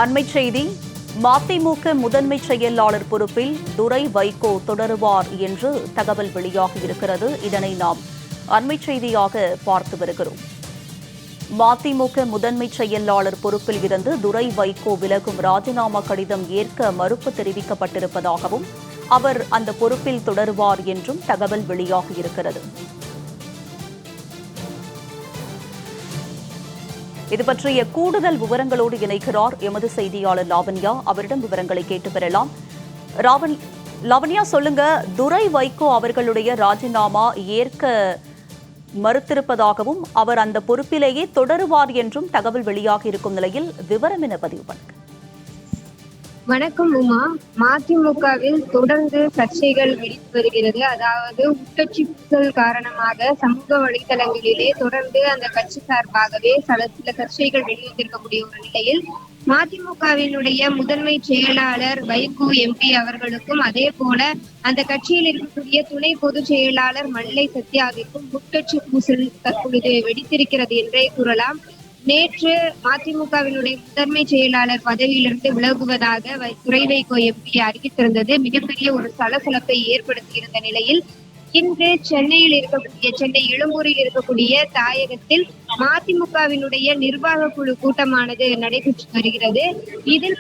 அண்மைச் செய்தி. மதிமுக முதன்மை செயலாளர் பொறுப்பில் துரை வைகோ தொடருவார் என்று தகவல் வெளியாகியிருக்கிறது. இதனை நாம் அண்மைச் செய்தியாக பார்த்து வருகிறோம். மதிமுக முதன்மை செயலாளர் பொறுப்பில் இருந்து துரை வைகோ விலகும் ராஜினாமா கடிதம் ஏற்க மறுப்பு தெரிவிக்கப்பட்டிருப்பதாகவும் அவர் அந்த பொறுப்பில் தொடருவார் என்றும் தகவல் வெளியாகியிருக்கிறது. இது பற்றிய கூடுதல் விவரங்களோடு இணைக்கிறார் எமது செய்தியாளர் லாவண்யா. அவரிடம் விவரங்களை கேட்டு பெறலாம். லாவண்யா, சொல்லுங்க, துரை வைகோ அவர்களுடைய ராஜினாமா ஏற்க மறுத்திருப்பதாகவும் அவர் அந்த பொறுப்பிலேயே தொடருவார் என்றும் தகவல் வெளியாகி இருக்கும் நிலையில் விவரம் என பதிவு பண்ணுங்க. வணக்கம் உமா. மதிமுகவில் தொடர்ந்து சர்ச்சைகள் வெடித்து வருகிறது. அதாவது உட்கட்சி பூசல் காரணமாக சமூக வலைதளங்களிலே தொடர்ந்து அந்த கட்சி சார்பாகவே சில சர்ச்சைகள் வெளிவந்திருக்கக்கூடிய ஒரு நிலையில் மதிமுகவினுடைய முதன்மை செயலாளர் வைகோ எம்பி அவர்களுக்கும் அதே போல அந்த கட்சியில் இருக்கக்கூடிய துணை பொதுச் செயலாளர் மல்லை சத்யாவிற்கும் உட்கட்சி பூசல் தற்பொழுது வெடித்திருக்கிறது என்றே கூறலாம். நேற்று மதிமுகவினுடைய முதன்மை செயலாளர் பதவியிலிருந்து விலகுவதாக துரை வைகோ எம்பி அறிவித்திருந்தது மிகப்பெரிய ஒரு சலசலப்பை ஏற்படுத்தியிருந்த நிலையில் இன்று சென்னை எழும்பூரில் இருக்கக்கூடிய தாயகத்தில் மதிமுகவினுடைய நிர்வாக குழு கூட்டமானது நடைபெற்று வருகிறது. இதில்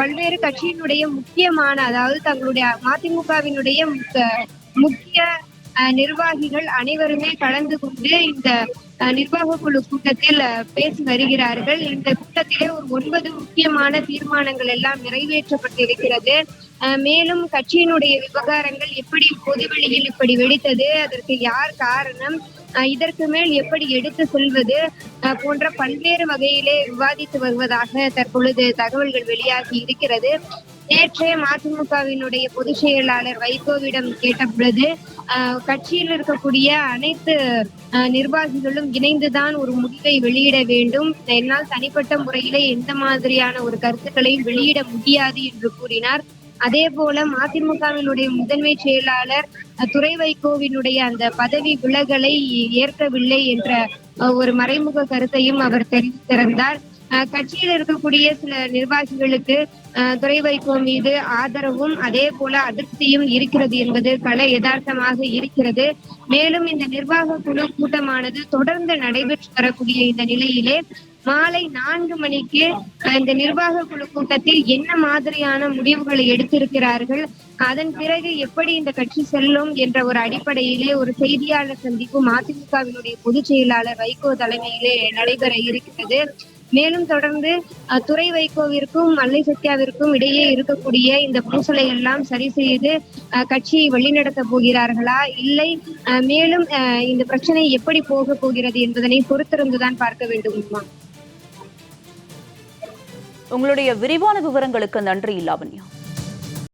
பல்வேறு கட்சியினுடைய முக்கியமான, அதாவது தங்களுடைய மதிமுகவினுடைய முக்கிய நிர்வாகிகள் அனைவருமே கலந்து கொண்டு இந்த நிர்வாக குழு கூட்டத்தில் பேசி வருகிறார்கள். இந்த கூட்டத்திலே ஒரு 9 முக்கியமான தீர்மானங்கள் எல்லாம் நிறைவேற்றப்பட்டிருக்கிறது. மேலும் கட்சியினுடைய விவகாரங்கள் எப்படி பொதுவெளியில் இப்படி வெடித்தது, அதற்கு யார் காரணம், இதற்கு மேல் எப்படி எடுத்து செல்வது போன்ற பல்வேறு வகையிலே விவாதித்து வருவதாக தற்பொழுது தகவல்கள் வெளியாகி இருக்கிறது. நேற்றே மதிமுகவினுடைய பொதுச் செயலாளர் வைகோவிடம் கேட்ட பொழுது கட்சியில் இருக்கக்கூடிய அனைத்து நிர்வாகிகளும் இணைந்துதான் ஒரு முடிவை வெளியிட வேண்டும், என்னால் தனிப்பட்ட முறையிலே எந்த மாதிரியான ஒரு கருத்துக்களையும் வெளியிட முடியாது என்று கூறினார். அதே போல மதிமுகவினுடைய முதன்மை செயலாளர் துரை வைகோவினுடைய அந்த பதவி விலகலை ஏற்கவில்லை என்ற ஒரு மறைமுக கருத்தையும் அவர் தெரிவித்திருந்தார். கட்சியில் இருக்கக்கூடிய சில நிர்வாகிகளுக்கு துரை வைகோ மீது ஆதரவும் அதே போல அதிருப்தியும் இருக்கிறது என்பது கள யதார்த்தமாக இருக்கிறது. மேலும் இந்த நிர்வாக குழு கூட்டமானது தொடர்ந்து நடைபெற்று வரக்கூடிய இந்த நிலையிலே மாலை 4 மணிக்கு இந்த நிர்வாக குழு கூட்டத்தில் என்ன மாதிரியான முடிவுகளை எடுத்திருக்கிறார்கள், அதன் பிறகு எப்படி இந்த கட்சி செல்லும் என்ற ஒரு அடிப்படையிலே ஒரு செய்தியாளர் சந்திப்பு மதிமுகவினுடைய பொதுச் செயலாளர் வைகோ தலைமையிலே நடைபெற இருக்கிறது. மேலும் தொடர்ந்து துரை வைகோவிற்கும் மல்லை சத்யாவிற்கும் இடையே இருக்கக்கூடிய இந்த பூசலை எல்லாம் சரி செய்து கட்சியை வழிநடத்த போகிறார்களா, இல்லை மேலும் இந்த பிரச்சனை எப்படி போக போகிறது என்பதனை பொறுத்திருந்துதான் பார்க்க வேண்டும். உங்களுடைய விரிவான விவரங்களுக்கு நன்றி லாவண்யா.